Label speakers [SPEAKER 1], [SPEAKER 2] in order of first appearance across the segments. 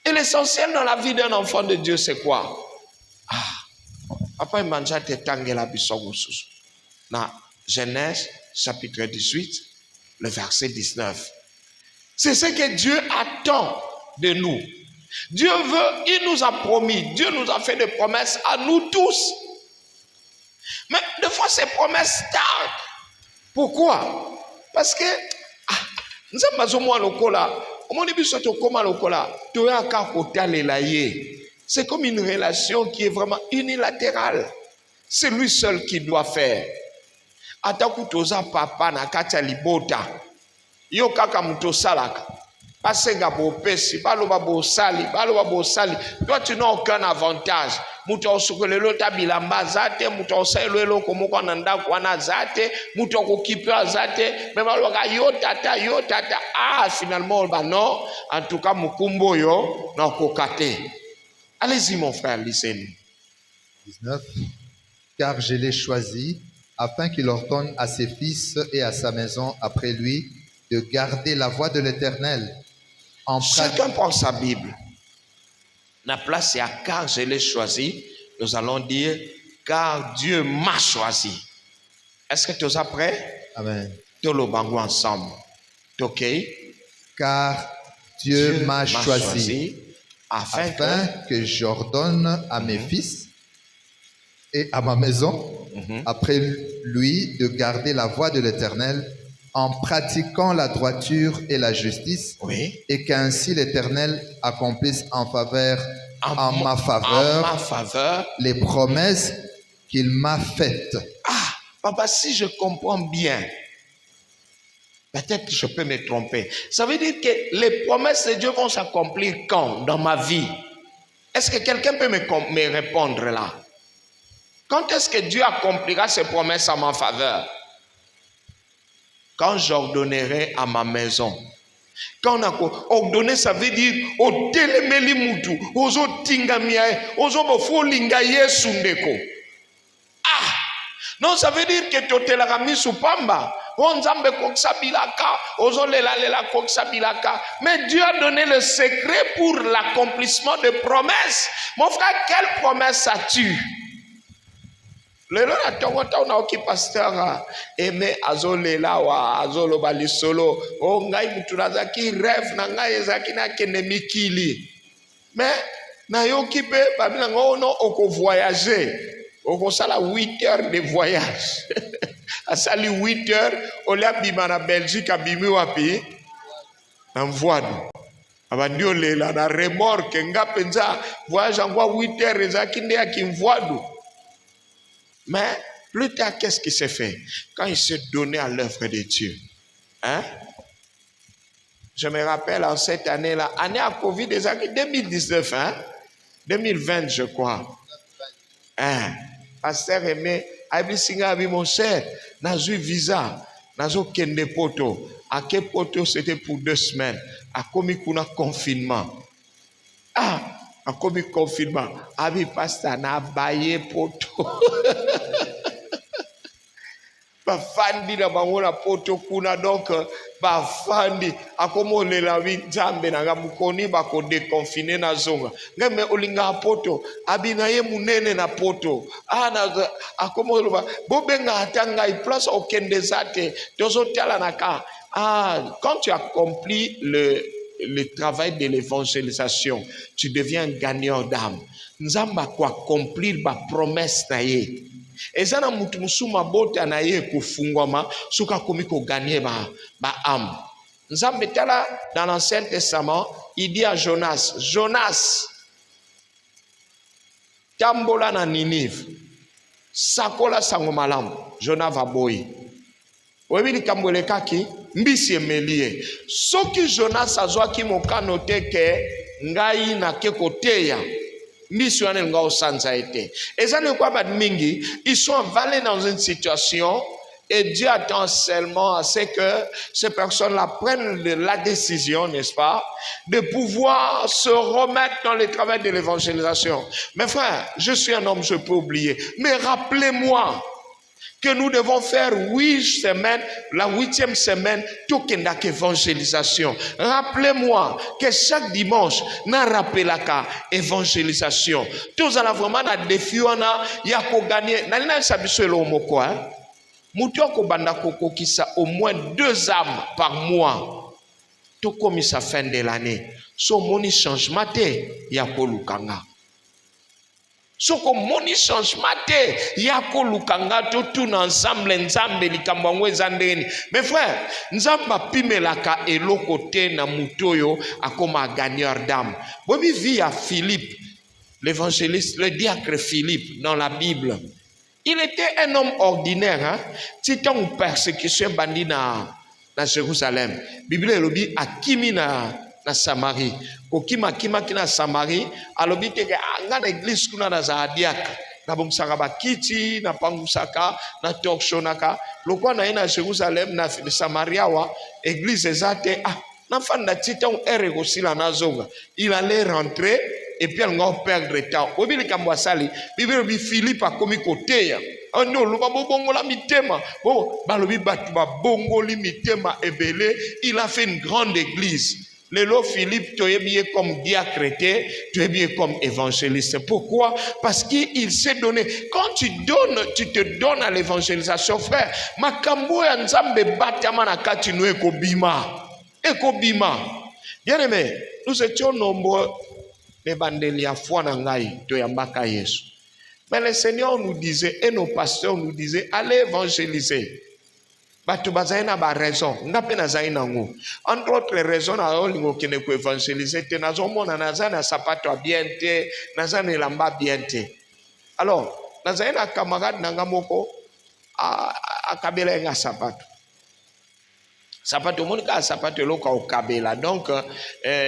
[SPEAKER 1] Et l'essentiel dans la vie d'un enfant de Dieu, c'est quoi? Après, manja te tangela bisogosus. Dans Genèse, chapitre 18, le verset 19. C'est ce que Dieu attend de nous. Dieu veut, il nous a promis, Dieu nous a fait des promesses à nous tous. Mais des fois, ces promesses tardent. Pourquoi? Parce que, nous c'est comme une relation qui est vraiment unilatérale. C'est lui seul qui doit faire. Atakutoza papa na kacha libota. Yo kaka mutosalaka. Pasenga bo pesi, baloba bo sali. Toi tu n'as aucun avantage. Muto osukolelo tabilamba zate, muto osailelo komoko nanda kwana zate, muto kokipia zate, mais baloka yo tata. Finalement bah non, en tout cas mukumbo yo na kokate. Allez-y mon frère, lisez-nous.
[SPEAKER 2] 19. Car je l'ai choisi afin qu'il ordonne à ses fils et à sa maison après lui de garder la voie de l'Éternel.
[SPEAKER 1] Chacun prend sa Bible. La place est à car je l'ai choisi. Nous allons dire car Dieu m'a choisi. Est-ce que tu es prêt?
[SPEAKER 2] Amen.
[SPEAKER 1] Tout le bango ensemble. OK?
[SPEAKER 2] Car Dieu m'a choisi afin que j'ordonne à mes fils et à ma maison après lui de garder la voie de l'Éternel en pratiquant la droiture et la justice, et qu'ainsi l'Éternel accomplisse en ma faveur les promesses qu'il m'a faites.
[SPEAKER 1] Papa, si je comprends bien, peut-être que je peux me tromper. Ça veut dire que les promesses de Dieu vont s'accomplir quand dans ma vie? Est-ce que quelqu'un peut me répondre là? Quand est-ce que Dieu accomplira ses promesses en ma faveur? Quand j'ordonnerai à ma maison. Quand on a ordonné, ça veut dire au telemeli mutu, ozo tingamia, ozo bofo linga yesu ndeko. Non, ça veut dire que tu la mis sous pamba. Onzambe koksabilaka, ozo lela koksabilaka. Mais Dieu a donné le secret pour l'accomplissement de promesses. Mon frère, quelle promesse as-tu? Le na tongota na oki pasteur aimé azolela wa azolo bali solo o ngai muturaza ki rêve na ngai ezaki na kende mikili mais na yoki pe babila ngo no oko voyager oko sala 8 heures de voyage asali 8 heures olia bima na Belgique abimi wapi na Mvoado abandi olela na remorque ngapenza voyage ngwa 8 heures ezaki nde akimvoado. Mais plus tard, qu'est-ce qui s'est fait? Quand il s'est donné à l'œuvre de Dieu. Hein? Je me rappelle en cette année-là, année à Covid, 2019, hein? 2020, je crois. Hein? Pasteur Aimé, Abisinga, mon cher, n'a eu visa, n'a eu kende poto. À quel poto c'était pour 2 semaines. À Komikuna confinement. En comme confinement, abi pasteur na baye poto. Ba fandi na bangona poto kuna donc ba fandi akomo lela winzambe na ngamukoni ba ko déconfiner na zonga. Ngame olinga poto abi na ye munene na poto. Na akomo loba bobenga atanga I place okende zate tozo tala naka. Quand tu accomplis le travail de l'évangélisation, tu deviens un gagnant d'âme. Nzamba kwa accomplir ba promesse na ye. Ezana mutu musuma bota na ye kufungwama suka komiko gagner ba âme. Nzambe tala dans l'Ancien Testament, il dit à Jonas, Jonas tambola na Ninive. Sakola sango malamu, Jonas va boyi. Webili kambole kaki mbisi emelie. Soki Jonas azwaki mokano teke ngai na kekoteya. Mbisi wane nga osanza ete. Ezane kwa bad mingi, ils sont avalés dans une situation et Dieu attend seulement à ce que ces personnes-là prennent la décision, n'est-ce pas, de pouvoir se remettre dans le travail de l'évangélisation. Mes frères, je suis un homme, je peux oublier. Mais rappelez-moi que nous devons faire 8 semaines, la 8e semaine, tout kendak évangélisation. Rappelez-moi que chaque dimanche, na rappelaka évangélisation. Tous en vraiment na défi wana ya ko gagner. Na lina sabiso elo moko hein. Mutu ko banda koko kisa au moins 2 âmes par mois. Tout comme sa fin de l'année. So moni changement te ya ko lukanga. Soko moni changement te yako lukanga to tout ensemble nzambe likambo ngweza ndeni. Mes frères, nzamba pimelaka eloko te na mutoyo akoma gagneur d'âme. Bobi vit à Philippe, l'évangéliste, le diacre Philippe dans la Bible. Il était un homme ordinaire, hein. Titan persécution bandi na Jérusalem. Bible elobi akimi na Samarie. Kokima kima kina Samarie, alobi teke nga na église kuna na zadiak. Na bomsaka bakiti, na pangusaka, na torchonaka. Lokwa na ina Jérusalem na Samaria wa église ezate na fanda tita on ere kosila na zonga. Il allait rentrer et puis elle va perdre temps. Obi likambo asali, Bible bi Philippe a komi koteya. Ono loba bongola mitema. Bon, balobi batu ba bongoli mitema ebele, il a fait une grande église. Lelo Philippe, tu es bien comme diacre, tu es bien comme évangéliste. Pourquoi? Parce qu'il s'est donné. Quand tu te donnes à l'évangélisation, frère. Makambo ya nzambe batama na kati no ekobima. Ekobima. Bien aimé, nous étions nombreux les bandeli à foi na ngai to yambaka Yesu. Mais le Seigneur nous disait et nos pasteurs nous disaient allez évangéliser. Batu bazaina ba raison ngape na zaina ngo entre autres raisons na olingo kene ko évangéliser te nazo mona nazana sapato bien te nazana elamba bien te. Alors nazaina camarade nanga moko akabela nga sapato monika sapato loka okabela donc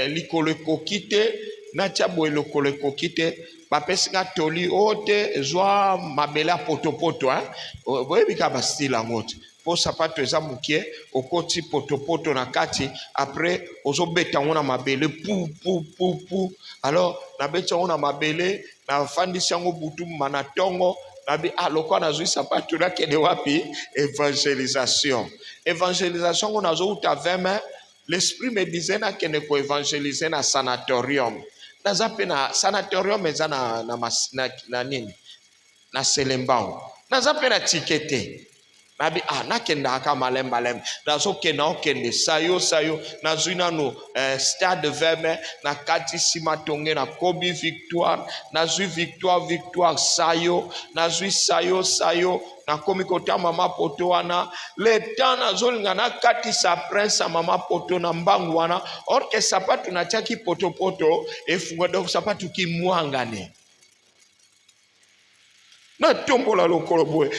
[SPEAKER 1] likolo kokite na tiabo lokolo kokite bapesinga toli ote zwa mabela potopoto hein boyebika ba style ngote po sapato eza mukie okoti potopoto na kati après ozobeta ngona mabele pou alors na beta ngona mabele na fandisi yango butu manatongo na bi aloko na zui sapato na kende wapi évangélisation ngona zo uta 20 l'esprit me disait na kende ko évangéliser na sanatorium na zape na sanatorium eza na nini na Selembao na zape na tikete nabi nakenda aka malem nazo kenda okende sayo nazwina no stade verme na kati simatonge na kobi victoire nazwi victoire sayo nazwi sayo na komi kota mama poto wana le temps nazolinga na kati sa prince mama poto na mbangu wana or que sapatu na chaki poto efunga donc sapatu ki mwangane na tombola lokolo boy.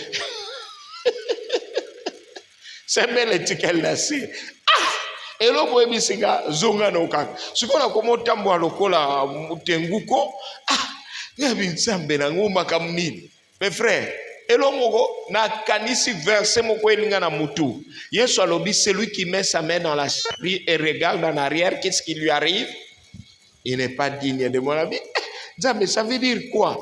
[SPEAKER 1] C'est belle étiquette là c'est elo boy bisinga zonga no kaka sikona komo tambo lokola mutenguko ngabi nsambe na ngoma kamnini mes frères elo moko na kanisi verset moko elinga na mutu Yesu alobi celui qui met sa main dans la charrie et regarde en arrière qu'est-ce qui lui arrive il n'est pas digne de mon ami. Nzambe ça veut dire quoi?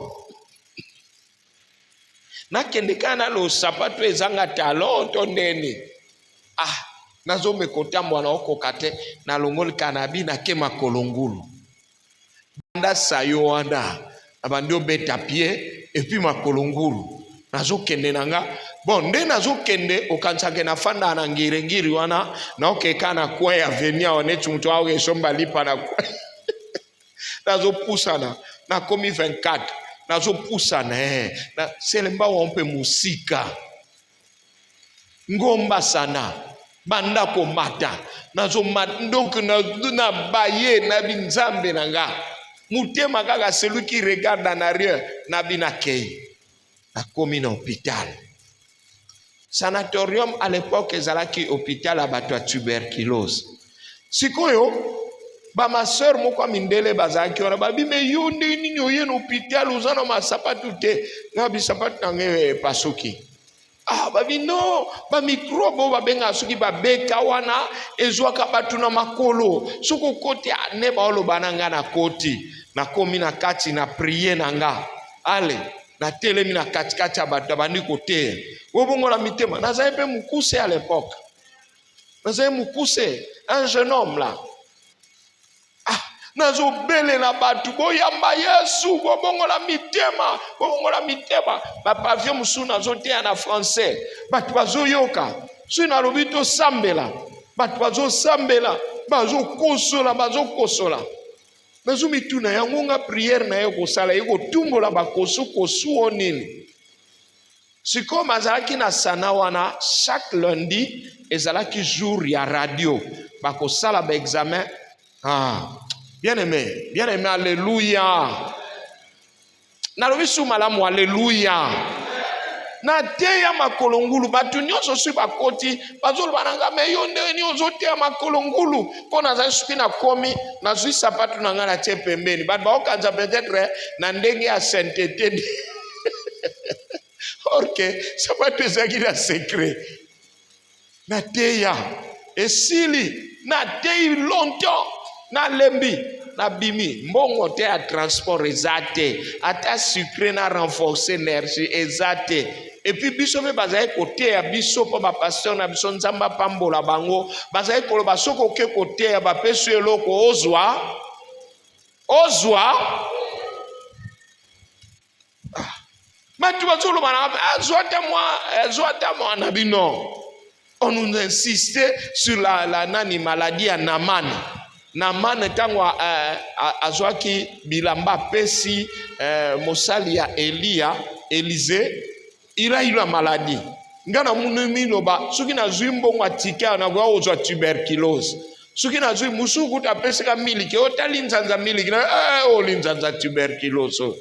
[SPEAKER 1] Na kendekana lo sapato ezanga talon tondeni nazo mekotambo na okokate na longoli kanabi na kema kolongulu banda sayo wana abandio beta pied et puis makolongulu nazo kende nanga bon nde nazo kende okansake na fanda na ngirengiri wana na okekana kwa ya venia onetu mtu awe somba lipa na kwa nazo pusana na komi 24 nazo pusana na selemba wampe musika ngomba sana banda ko mata nazo donc na baye na binzambe nanga mutema kaka celui qui regarde en arrière na binakei na komi na hôpital sanatorium à l'époque ezalaki hôpital abatwa tuberculose sikoyo ba ma sœur moko mindele bazaki wana babi me yo ndeni oye na hôpital uzana masapatu te na bisapatu nange pasuki babi no ba microbe ba benga suki ba beka wana ezwaka batu na makolo suko koti ane ba olo bananga na koti na komi na kati na prier nanga ale na telemi na katikati ya bato bandi koteya obongola mitema nazali mpe mokuse à l'époque nazali mokuse un jeune homme là nazobelela bato boyamba Yesu bobongola mitema bapavio mosusu nazoteya na français bato bazoyoka soki nalobi tosambela bato bazosambela bazokosola nazomituna yango nga priere na ye kosala ye kotumbola bakosu o nini sikoyo bazalaki na sana wana chaque lundi ezalaki jour ya radio bakosala baexamen bien aimé alléluia nalobi su malamu alléluia na teya makolo ngulu bato nyonso soki bakoti bazoloba na ngai me yo ndeni ozoteya makolo ngulu mpo nazali soki nakomi nazwi sapatu na ngai natie pembeni bato baokanza peut-être na ndenge ya sainteté orke sapatu ezalaki na secret nateya esili nateyi longtemps nalembi nabimi mbongo te ya transport eza te ata sucre na renforcer énergie eza te epuis biso mpe bazali koteya biso mpo bapasteur na biso nzambe apambola bango bazali koloba soki oke koteya bapesi eloko ozwa bato bazoloba na zwa ta mwa na bino on nous insiste sur la maladie ya Naman tango azwaki bilamba pesi mosali ya Élisée il a eu la maladie ngana munumi loba soki nazwi mbongo atika na kwa ozwa tuberculose soki nazwi musuku tapeseka miliki otali nzanza miliki na olinzanza tuberculose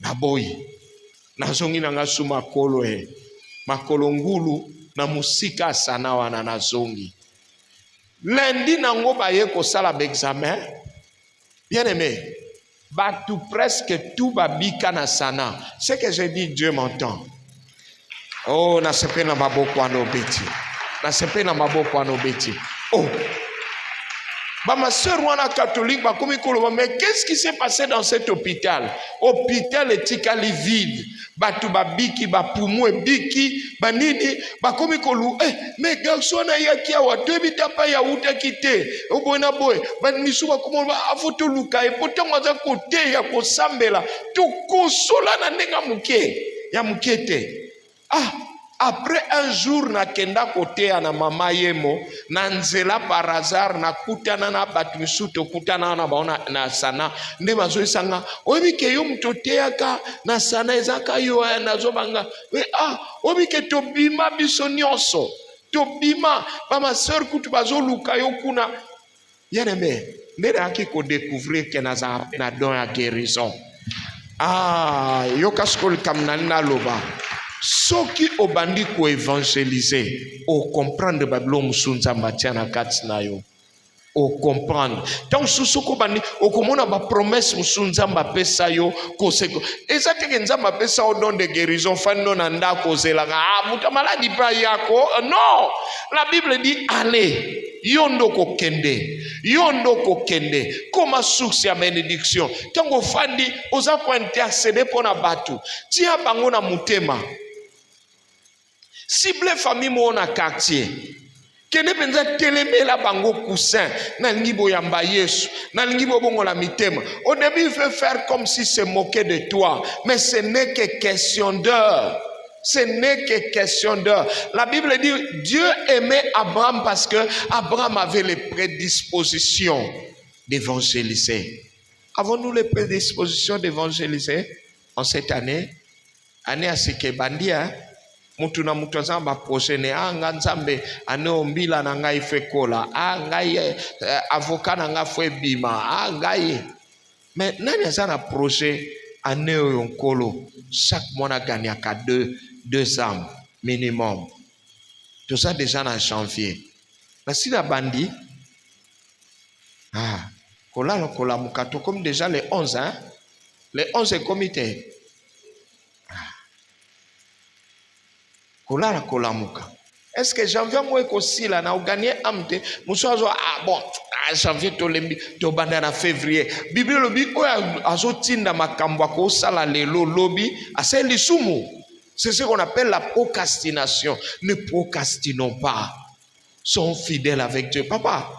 [SPEAKER 1] na boyi nazongi nanga su makolo ngulu na musika sana wana nazongi lundi nango baye kosala examen bien aimé batu presque tout babika na sana ce que je dis Dieu m'entend oh nasepena maboko anobeti oh ma soeur wana catholique bakomi koloba mais qu'est-ce qui s'est passé dans cet hôpital etikali vide batu babiki bapumu ebiki banini bakomi kolu mais garçon na yaki awa tobita pa ya utaki te obona boy banisu bakomo avoto luka e potango aza kote ya kosambela tokosola na ndenga muke te après un jour nakenda koteya na mama yemo na nzela par hasard nakutana na bato misusu tokutana na baona na sana nde bazoyisanga oyebike yo mutu oteyaka na sana ezaka yo nazobanga oyebike tobima biso nyonso tobima bamaseur kutu bazoluka yo kuna bien-aimé nde nayaki kodécouvrir ke naza na don ya guérison yoka sikoyo likambo naloba soki obandi ko évangéliser o comprendre babilo musunza matia na kati na yo o comprendre donc soko bandi okomona ba promesse musunza mbapesa yo koseko eza teke nzamba pesa o don de guérison fando na ndako zelanga muta maladi pa yako non la Bible dit allez yondo kokende comme source ya bénédiction tango fandi oza ko intercéder pona batu tia bango na mutema cible famille mo na quartier kende penza telemela bango coussin na lingibo yamba Yesu na lingibo bongo la mitema au début il veut faire comme si se moquer de toi mais ce n'est que question d'heure. La Bible dit Dieu aimait Abraham parce que Abraham avait les prédispositions d'évangéliser. Avons-nous les prédispositions d'évangéliser en cette année à ce que bandia mutu na mutu azamba projet ne anga nzambe aneombila na ngai fekola ngai avocat na ngai fwe bima ngai mais nani azana projet aneo yonkolo chaque mois na gagnaka deux âmes minimum tout ça déjà en janvier na sila bandi kola mukato comme déjà les 11 les 11 comités kolala kolamuka Est-ce que janvier moi aussi là na gagné amte muso ah bon janvier to lembi to banda na février Bible lobi o azotinda makambo ko sala lelo lobi ase lisumu. C'est ce qu'on appelle la procrastination. Ne procrastinons pas. Soyons fidèles avec Dieu. Papa,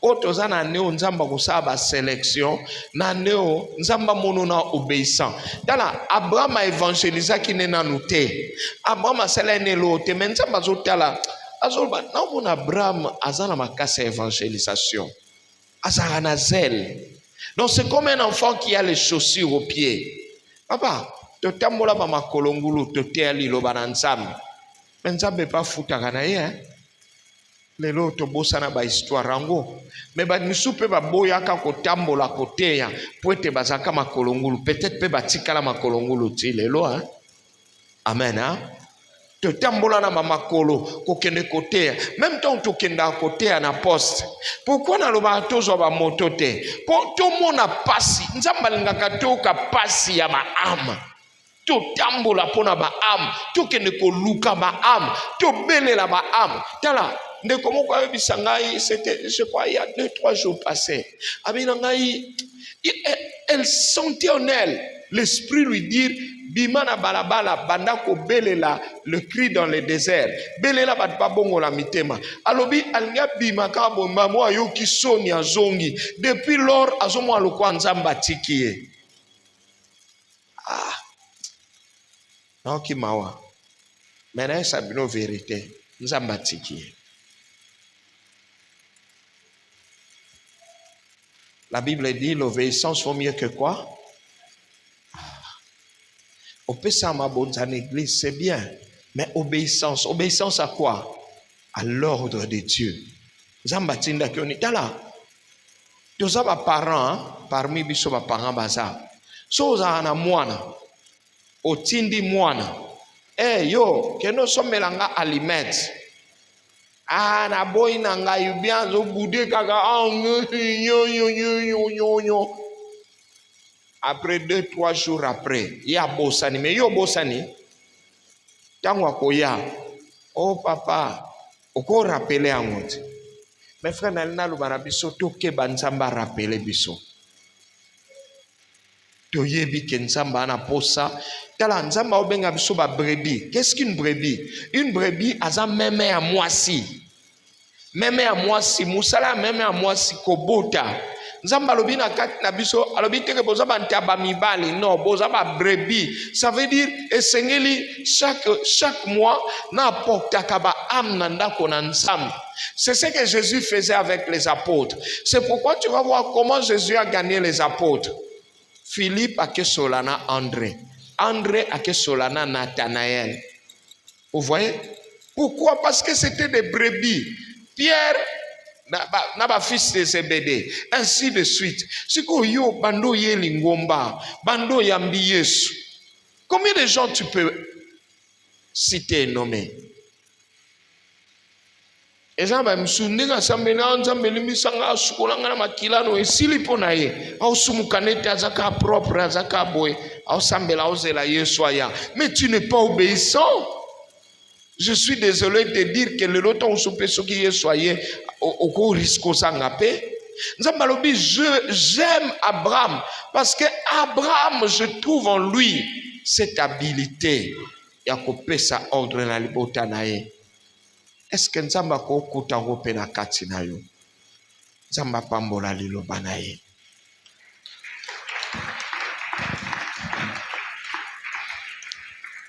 [SPEAKER 1] otoza na neo nzamba ko sala sélection na neo nzamba mono na obéissant. Dala Abraham a évangélisé qui n'est na nouté. Abraham a sala nelo te nzamba zotala azoba na mon Abraham azana makasa évangélisation. Azana na zèle. Donc c'est comme un enfant qui a les chaussures aux pieds. Papa, totambola ba makolongulu toteali lo bananzambe. Nzambe pa futaka na ye hein. Lelo tobosana ba histoire rango. Mais ba misupe ba boyaka kotambola koteya poete bazaka makolongulu peut-être pe batikala makolongulu ti lelo hein. Amen hein. Totambola na mamakolo kokende koteya même temps tokenda koteya na poste. Pourquoi na loba tozo ba moto te? Po to mona pasi nzamba lingaka toka pasi ya ba âme. To tambola pona ba âme, to kende ko luka ba âme, to belela ba âme. Tala, ndeko moko ayebisa ngai, c'était je crois il y a 2-3 jours passés. Abina ngai, elle sentait en elle l'esprit lui dire bimana balabala banda ko belela le cri dans le désert. Belela bat ba bongo la mitema. Alobi alinga bima ka bomba mo ayoki soni azongi. Depuis lors azomo aloko nzamba tikiye. Ah. Non qui mawa. Maintenant ça bino vérité. Nzamba tikiye. La Bible dit l'obéissance vaut mieux que quoi? Obéissance à l'église, c'est bien. Mais obéissance. Obéissance à quoi? À l'ordre de Dieu. Zambatinda kioni tala. Tous les parents, parmi biso ba parents baza. So za na mwana. Otindi mwana. Eh yo, keno somelanga aliment. Ah na boy na ngai bien zo boudé kaka yo. Après 2-3 jours après, il y a Bossani. Mais yo Bossani, tango akoya, oh papa, oko rappelé à moi. Mes frères, nalina lubana biso toke banzamba rappelé biso. Toyebi ke nzamba na posa. Tala nzamba obenga biso ba brebis. Qu'est-ce qu'une brebis? Une brebis aza meme à moisi. Meme à moisi, musala meme à moisi kobota. Nzamba lobi na kati na biso alobi teke boza ba ntaba mibali non boza ba brebis. Ça veut dire esengeli chaque mois na portaka ba âme na ndako na nzambe. C'est ce que Jésus faisait avec les apôtres. C'est pourquoi tu vas voir comment Jésus a gagné les apôtres. Philippe a que solana André. André a que solana Nathanaël. Vous voyez? Pourquoi? Parce que c'était des brebis. Pierre n'a pas fils de Zébédée, ainsi de suite. C'est que yo bando ye lingomba, bando yambi Yesu. Combien de gens tu peux citer et nommer? Et ça va me souvenir à ça maintenant, nzambe limisanga sukolanga na makilano esili pona ye. Au sumukanete azaka propre azaka boy, au sambela ozela Yesu aya. Mais tu n'es pas obéissant. Je suis désolé de te dire que le loto on soupe ce qui est soyé au risque sangape. Nzambalobi, j'aime Abraham parce que Abraham, je trouve en lui cette habilité. Yakope sa ordre na libota nae. Est-ce que nzamba ko kuta rope na kati na yo? Nzamba pambola liloba nae.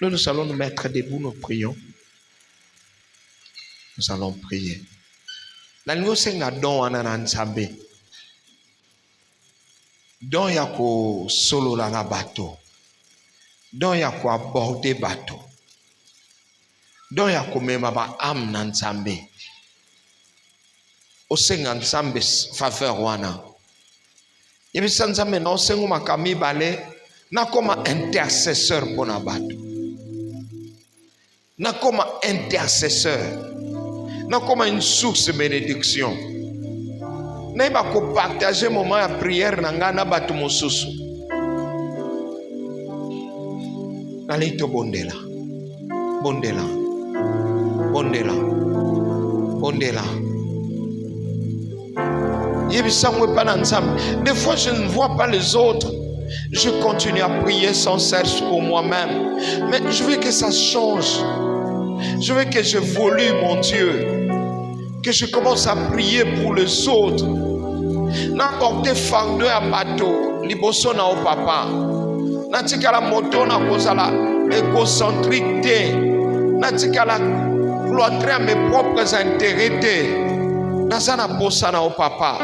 [SPEAKER 1] Nous allons nous mettre debout, nous prions. Nous allons prier. Nalingo senga don wana nzambe. Don yako solo la na bato. Don yako aborder bato. Don yako mema ba am na nzambe. Osenga nzambe faveur wana. Yebisa nzambe na osengo makami bale na koma intercesseur pona bato. Na koma intercesseur. Non comme une source de bénédiction. N'a pas qu'on partager moment à prière n'angana batu mosusu. N'allez to bondela, bondela, bondela. Bondela. Des fois, je ne vois pas les autres. Je continue à prier sans cesse pour moi-même. Mais je veux que ça change. Je veux que j'évolue, mon Dieu. Que je commence à prier pour les autres. N'apporte fardeau à bateau. Liboso na o papa. Natika la moto na kozala égocentrique. Natika la cloîtré à mes propres intérêts. Nazana bossa na o papa.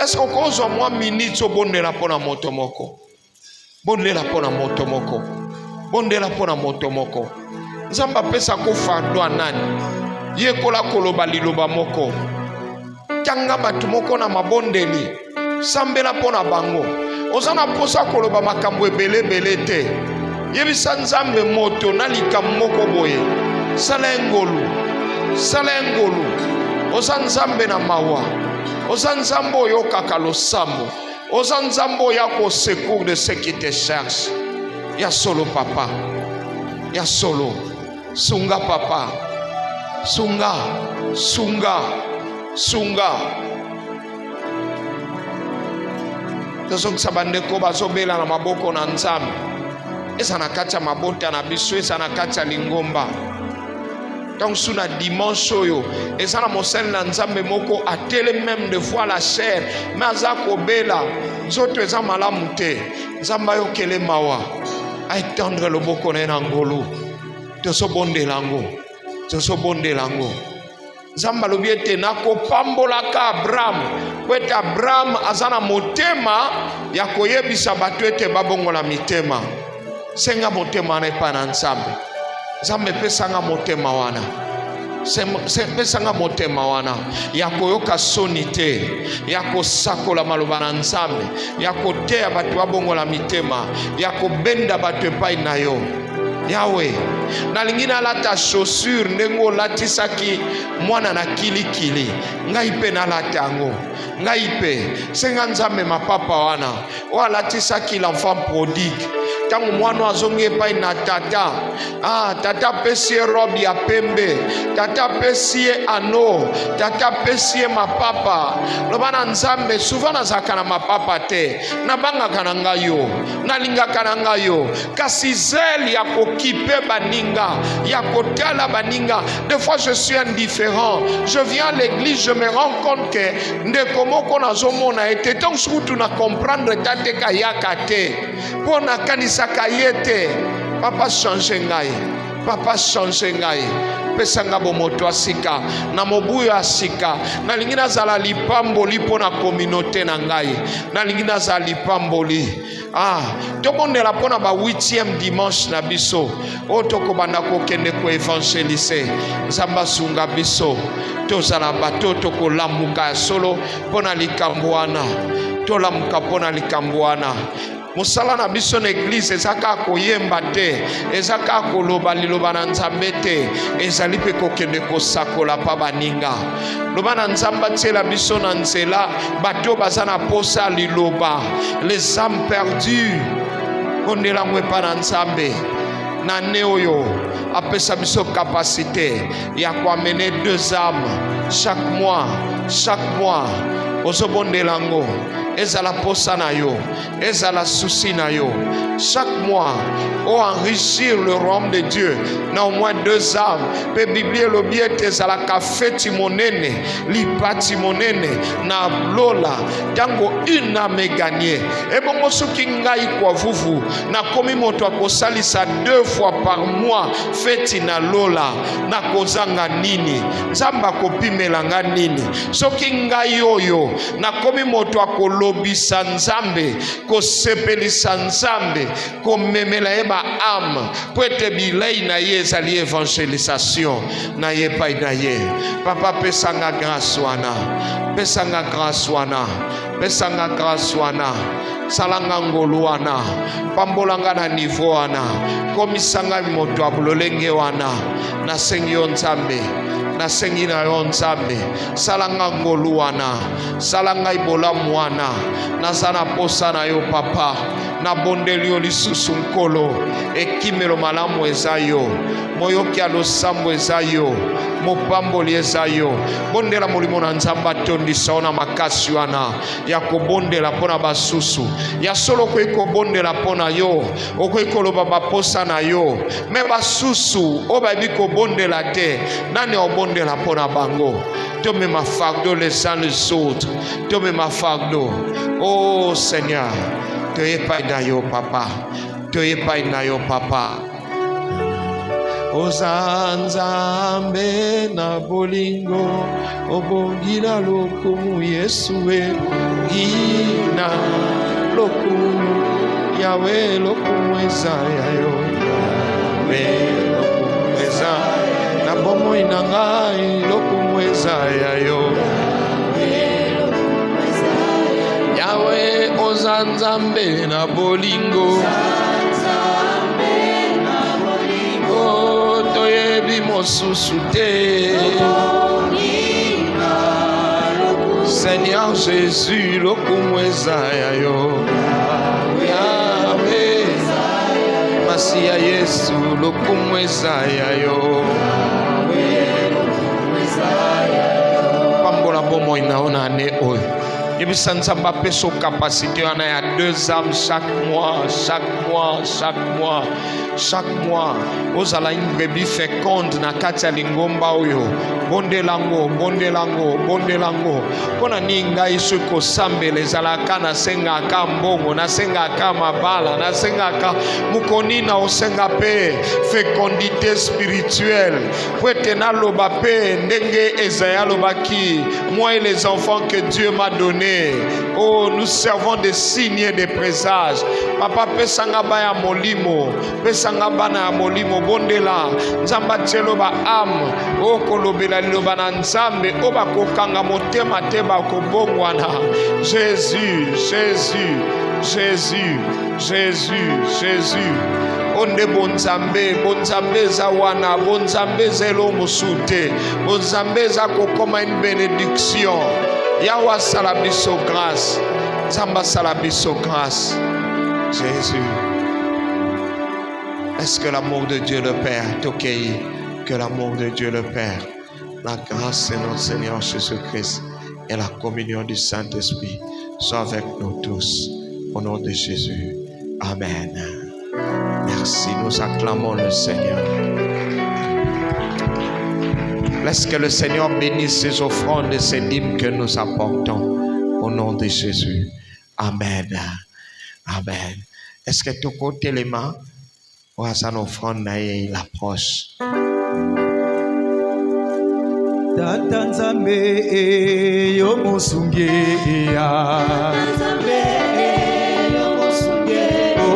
[SPEAKER 1] Est-ce qu'on cause au moins minutes au bonne la pona motomoko? Bonne la pona motomoko. Bonne la pona motomoko. Zamba pesa ko fardo anani. Ye kola koloba liloba moko. Kanga batumoko na mabondeli. Sambela pona bango. Ozana posa koloba makambo ebele belete. Yebisa nzambe moto na likamoko boye. Salengolu. Salengolu. Ozanzambe na mawa. Ozanzambo yo kakalo sambo. Ozanzambo yako secours de ceux qui te cherchent. Ya solo papa. Ya solo. Sunga papa. Sunga. Sunga. Sunga. Tozok sabande ko bazobela na maboko na nzambe. Esa nakacha mabota na biso, esa nakacha lingomba. Donc sous la dimanche yo, et ça la monsel na nzambe moko atele même de fois la chair, mais azako bela, zoto eza malamu te, nzamba yo kele mawa, a étendre le boko na ngolo, te so bonde lango, te so bonde lango. Nzamba lobiete nako pambola ka Abraham, kwete Abraham azana motema ya koyebisa batu ete babongola mitema. Senga motema na pa na nzambe. Nzambe pesanga motema wana. Pesanga motema wana. Yako yoka soni te. Yako sakola maloba na nzambe. Yako tea batu babongola mitema. Yako benda batu epai na yo. Yahweh. Na lingina lata chaussure ndengo latisaki mwana na kilikili. Ngai pe na latango. Ngai pe. Senga nzambe mapapa wana. Wa latisaki l'enfant prodigue. Tangu mwana azonge pai na tata. Tata pesie robe ya pembe. Tata pesie ano. Tata pesie mapapa. Lobana nzambe souvent nazaka na mapapa te. Nabanga kananga yo. Nalinga kananga yo. Kasi zel ya kokipe baninga. Ya kotala baninga. Des fois je suis indifférent. Je viens à l'église, je me rends compte que ndeko moko nazomona ete. Donc surtout na comprendre tate kayaka te. Pona kanisaka yete. Papa change ngai. Papa change ngai. Pesanga bomoto asika. Na mobuyo asika. Na lingina zala lipamboli pona communauté na ngai. Na lingina zala lipamboli. Tokonde la pona ba 8e dimanche na biso. Otoko banda ko kende ko évangéliser. Zamba sunga biso. Tozala bato toko lamuka solo pona likamboana. Tolamuka pona likamboana. Musala na biso na église ezaka koyemba te, ezaka koloba liloba na nzambe te, ezali pe kokende kosakola pa baninga. Loba na nzamba tiela biso na nzela, bato bazana posa liloba, les âmes perdues. Kondela mwepa na nzambe. Na neoyo apesa biso capacité ya amener 2 âmes chaque mois. Ozobondelango. Ezala posa na yo, ezala souci na yo. Chaque mois, enrichir le royaume de Dieu. Na au moins 2 âmes. Pe Biblie lobiete ezala kafeti monene, lipati monene na lola. Tango une âme gagnée. Et bon soki ngai kwa vuvu na komi moto akosalisa 2 fois par mois feti na lola na kozanga nini. Nzamba kopimela nga nini. Soki ngai oyo na komi moto akolo lobisa nzambe, kosepelisa nzambe, komemela yeba âme, pwete bilei na ye ezali évangélisation na ye pai na ye. Papa pesanga grâce wana, pesanga grâce wana, pesanga grâce wana, salanga ngolu wana, pambolanga na niveau wana, komisanga moto abulolenge wana, na sengi yo nzambe, nasengi na yo nzambe salanga ngolu wana salanga ibolamu wana naza na posa na yo papa nabondeli yo lisusu nkolo ekimelo malamu eza yo moyoki ya losambo eza yo mopamboli eza yo bondela molimo na nzambe atondisa yo na makasi wana ya kobondela mpo na basusu ya solo okoki kobondela mpo na yo okoki koloba baposa na yo me basusu oyo bayebi kobondela te nani obondela mpo na bango tomema fardeau les uns les autres tomema fardeau oh Seigneur toyepai na yo papa toyepai na yo papa oza nzambe na bolingo obongila lokumu Yesue gina lokumu Yawe lokumu eza ya yo Yawe lokumu eza na bomoi na ngai lokumu eza ya yo Yawe oza nzambe na bolingo toyebi mosusu te Seigneur Jésus lokumu eza ya yo Yawe Masiya Yesu lokumu eza ya yo pambola bomoi na yo na ane oyo yebisa nzambe apesa capacité wana ya 2 âmes chaque mois ozala une brebis féconde na kati ya lingomba oyo bondelango mpona nini ngai soki kosambela ezalaka nasengaka mbongo nasengaka mabala nasengaka mokoni na osenga mpe fécondité spirituelle po ete naloba mpe ndenge Esaïe alobaki moi et les enfants que Dieu m'a donné. Oh, nous servons des signes et des présages. Papa pesanga ba ya molimo, pesanga bana ya molimo bondela, nzamba tshelo ba am, o kolobela liloba na nzambe, o ba kokanga motema te ba kobongwana. Jésus. Onde bonzambe za wana, bonzambe zelo musute, bonzambe za kokoma une bénédiction. Yahweh salabiso grâce, Zamba salabiso grâce. Jésus, est-ce que l'amour de Dieu le Père t'occueille? Que l'amour de Dieu le Père, la grâce de notre Seigneur Jésus-Christ et la communion du Saint-Esprit soient avec nous tous. Au nom de Jésus. Amen. Merci, nous acclamons le Seigneur. Laisse que le Seigneur bénisse ces offrandes et ces dîmes que nous apportons. Au nom de Jésus. Amen. Amen. Est-ce que tu comptes les mains? Ou à son offrande, il approche.
[SPEAKER 3] Tata Nzambe yo musunge ya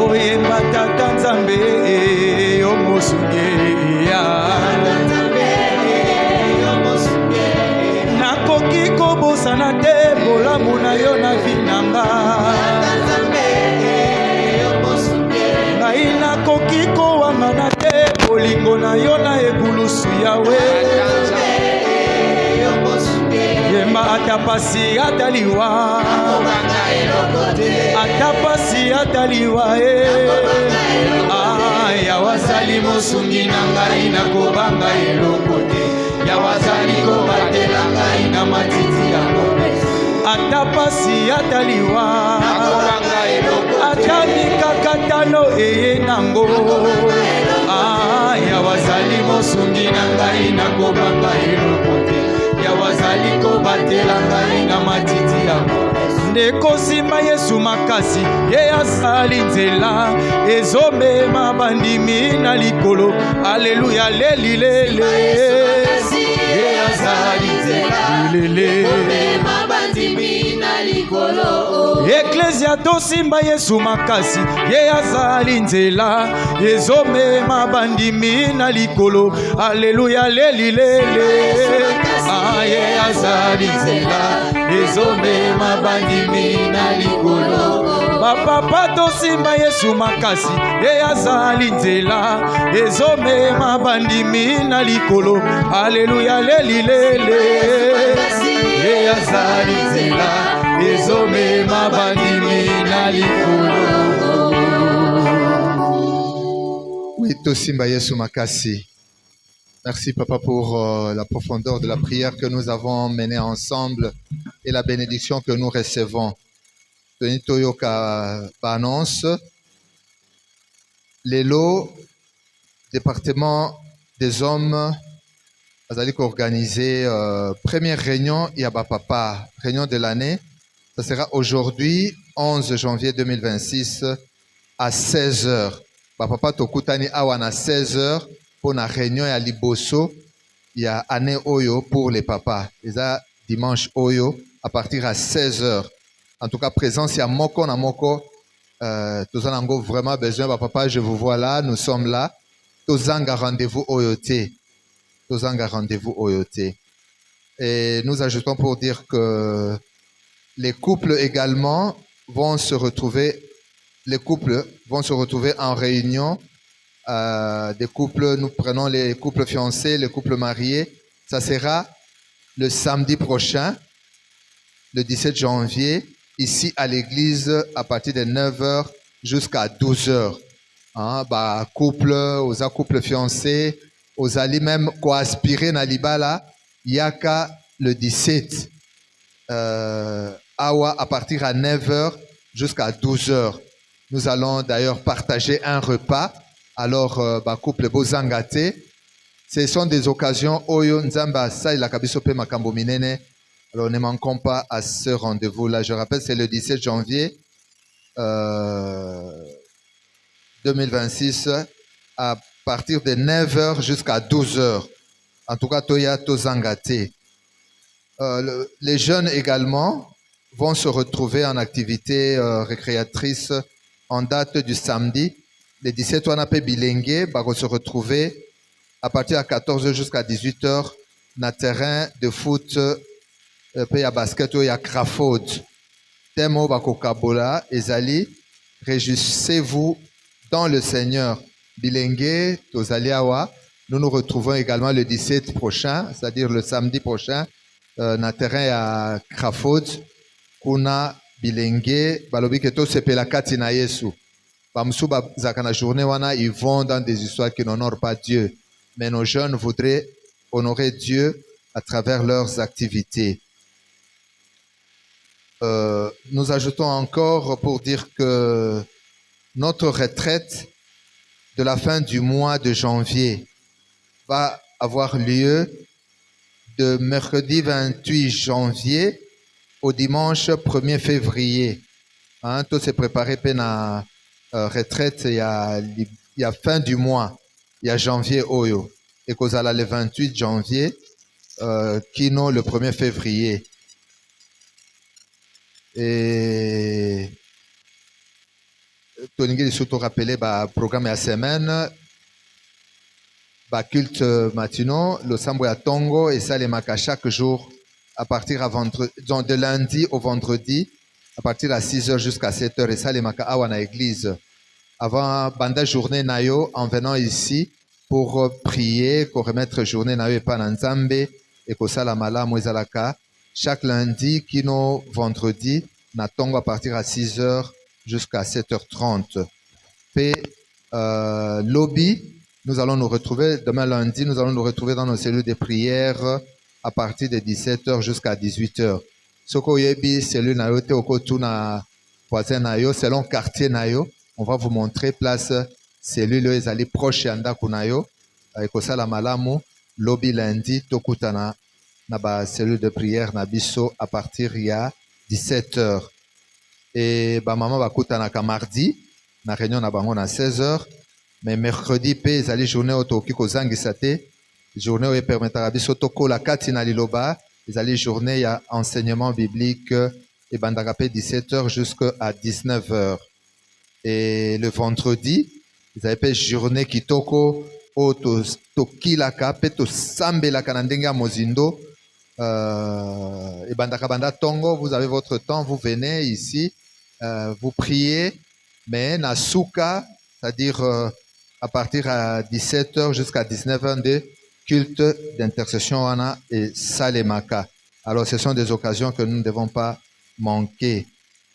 [SPEAKER 3] oyemba Tata Nzambe yo musunge ya nakoki kobosana te bolamu na yo na vinanga ngai nakoki kowangana te bolingo na yo na ebulusu yawe yemba atapasi ataliwa atapasi ataliwa yawazali mosungi na ngai na kobanga eloko te yawazali kobatela ngai na matiti ya ngombe atapasi ataliwa atamikakatano eye nango yawazali mosungi na ngai na kobanga eloko te yawazali kobatela ngai na matiti ya ndeko nsima Yesu makasi ye azali nzela ezomema bandimi na likolo aleluya lelilele ye azali nzela ezomema bandimi na likolo eklesia tosimba Yesu makasi ye azali nzela ezomema bandimi na likolo aleluya lelilele ye azali nzela ezomema bandimi na likolo bapapa tosimba yesu makasi ye azali nzela ezomema bandimi na likolo aleluya lelilele ye azali nzela ezomema bandimi na likolo.
[SPEAKER 2] Oui, tosimba yesu makasi. Merci Papa pour la profondeur de la prière que nous avons menée ensemble et la bénédiction que nous recevons. Tony Toyoka annonce Lelo, département des hommes, Azali organisé première réunion Yaba Papa, réunion de l'année. Ça sera aujourd'hui, 11 janvier 2026, à 16h. Papa Tokutani Awan à 16h. Pour la réunion à Liboso, il y a année Oyo pour les papas. Et ça, dimanche Oyo, à partir à 16h. En tout cas, présence, il y a Moko na Moko. Tous en avons vraiment besoin. Papa, je vous vois là, nous sommes là. Tous en rendez-vous Oyoté. Tous en rendez-vous Oyoté. Et nous ajoutons pour dire que les couples également vont se retrouver. Les couples vont se retrouver en réunion. Des couples, nous prenons les couples fiancés, les couples mariés. Ça sera le samedi prochain, le 17 janvier, ici à l'église, à partir de 9h jusqu'à 12h. Hein, bah, couple fiancés, aux alliés même quoi aspirer na libala, yaka le 17. Awa à partir à 9h jusqu'à 12h. Nous allons d'ailleurs partager un repas. Alors, couple bozangate, ce sont des occasions oyo nzamba sa ila kabiso pe makambo minene. Alors, ne manquons pas à ce rendez-vous-là. Je rappelle, c'est le 17 janvier 2026 à partir de 9h jusqu'à 12h. En tout cas, toya tozangate. Les jeunes également vont se retrouver en activité récréatrice en date du samedi. Les 17 on appelle Bilengue va se retrouver à partir de 14h jusqu'à 18h dans terrain de foot puis à basket ou à Crawford. Temo bakokabola ezali, réjouissez-vous dans le Seigneur. Bilengue tozaliawa, nous nous retrouvons également le 17 prochain, c'est-à-dire le samedi prochain dans terrain à Crawford. Kuna Bilengue balobi keto sepela kati na Yesu. Bamsuba zakana journée wana, ils vont dans des histoires qui n'honorent pas Dieu. Mais nos jeunes voudraient honorer Dieu à travers leurs activités. Nous ajoutons encore pour dire que notre retraite de la fin du mois de janvier va avoir lieu de mercredi 28 janvier au dimanche 1er février. Hein, tout s'est préparé pena retraite, il y a fin du mois, il y a janvier Oyo. Et Kozala le 28 janvier, Kino le 1er février. Et Toningé surtout rappelé programme à semaine, culte matinaux, le sambo à Tongo et ça les maka chaque jour à partir à vendredi, de lundi au vendredi. À partir de 6h jusqu'à 7h, et ça, les maka awa na église. Avant, banda journée nayo, en venant ici, pour prier, pour remettre journée nayo et pananzambe, et ko sala malamu ezalaka. Chaque lundi, kino vendredi, na tongo à partir à 6h jusqu'à 7h30. Puis, lobby, nous allons nous retrouver, demain lundi, nous allons nous retrouver dans nos cellules de prière à partir de 17h jusqu'à 18h. Soko yebi cellule na yo te okotu na voisin na yo selon quartier na yo, on va vous montrer place cellule ezali proche ya ndako na yo ekosala malamu lobby lundi tokutana na ba cellule de prière na biso à partir ya 17h. Et ba maman bakutana ka mardi na réunion na bango na 16h, mais mercredi pe ezali journée otoki kozangisa te, journée oyo permettra biso tokola kati na liloba. Les allées journée, il y a enseignement biblique et bandagapé 17h jusqu'à 19h. Et le vendredi, ils avaient journée kitoko, tokilaka, peto sambelaka nandenga mozindo. Et bandakabanda tongo, vous avez votre temps, vous venez ici vous priez, mais na souka, c'est-à-dire à partir à 17h jusqu'à 19h de culte d'intercession wana et salemaka. Alors ce sont des occasions que nous ne devons pas manquer.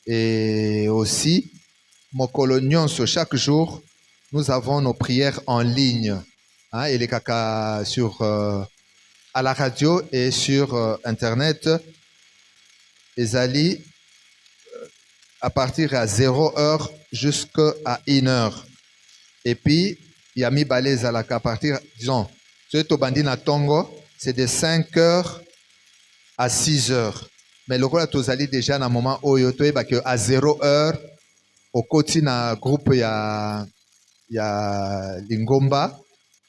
[SPEAKER 2] Et aussi, mokolo nyonso, chaque jour, nous avons nos prières en ligne. Hein, et les caca sur à la radio et sur internet. Ezali à partir à 0h jusqu'à 1h. Et puis, il y a mis balèze à la à partir, disons, ce Tobandi na Tongo, c'est de 5h à 6h. Mais le rôle tozali déjà na moment où yoto ba que à 0h au côté na groupe ya Lingomba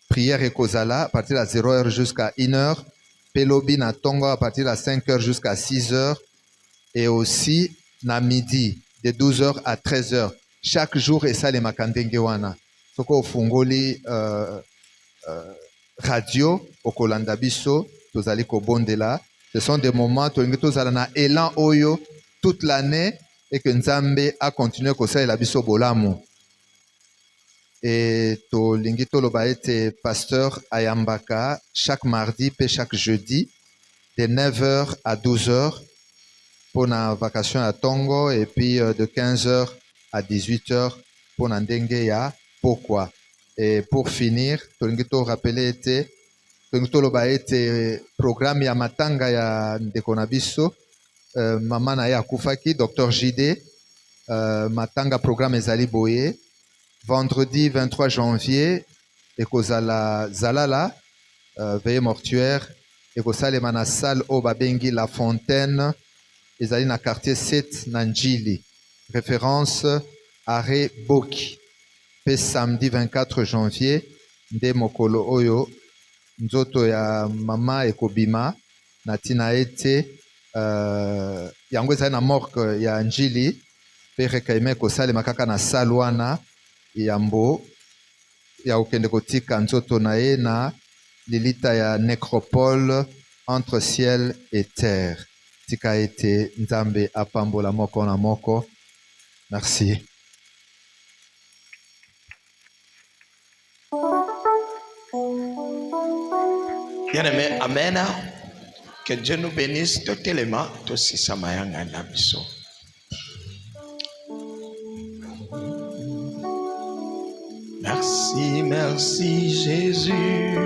[SPEAKER 2] prière et kozala à partir de 0h jusqu'à 1h, Pelobi na Tongo à partir de 5h jusqu'à 6h et aussi na midi de 12h à 13h. Chaque jour et ça les makandenge wana. Soko fungoli radio au kolanda biso tozali ko bondela. Ce sont des moments où tozala na élan oyo toute l'année et que Nzambe a continué ko sa la biso bolamu. Et to lingito loba ete pasteur Ayambaka chaque mardi et chaque jeudi de 9h à 12h pour la vacation à Tongo et puis de 15h à 18h pour Ndenge ya Pourquoi. Et pour finir, to lingito rappeler ete to loba ete programme ya matanga ya ndeko na biso mama na ya kufaki Dr JD matanga programme ezali boye vendredi 23 janvier ekozala zalala veille mortuaire ekosalema na salle o babengi La Fontaine ezali na quartier 7 na Njili référence arrêt Boki pe samedi 24 janvier nde mokolo oyo nzoto ya mama ekobima na tina ete yango ezali na morgue ya Njili pe rekaime ekosalema kaka na salle wana yambo ya okende kotika nzoto na ye na lilita ya nécropole entre ciel et terre. Tika ete Nzambe apambola moko na moko. Merci.
[SPEAKER 1] Bien-aimé, amen. Que Dieu nous bénisse totalement, tout si samayanga na biso. Merci, merci Jésus.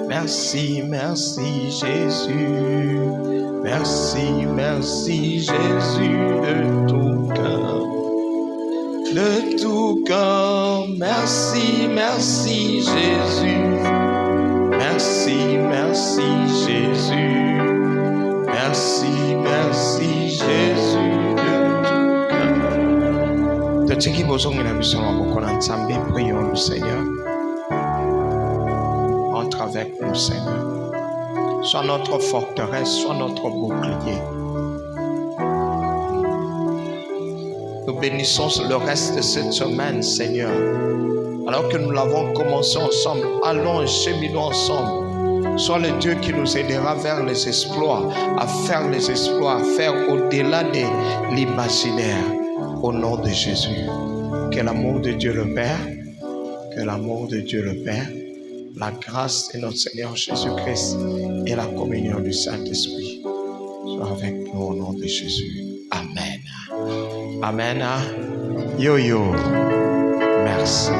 [SPEAKER 1] Merci, merci Jésus. Merci, merci Jésus de tout cœur. De tout cœur. Merci, merci Jésus. Merci, merci Jésus. Merci, merci Jésus de tout cœur. Totiki bozongi na biso maboko na Nzambe, prions le Seigneur. Entre avec nous, Seigneur. Sois notre forteresse, sois notre bouclier. Nous bénissons le reste de cette semaine, Seigneur. Alors que nous l'avons commencé ensemble, allons et cheminons ensemble. Sois le Dieu qui nous aidera vers les exploits, à faire les exploits, à faire au-delà de l'imaginaire. Au nom de Jésus. Que l'amour de Dieu le Père, que l'amour de Dieu le Père, la grâce de notre Seigneur Jésus-Christ et la communion du Saint-Esprit soient avec nous au nom de Jésus. Amen. Amen. Yo yo. Merci.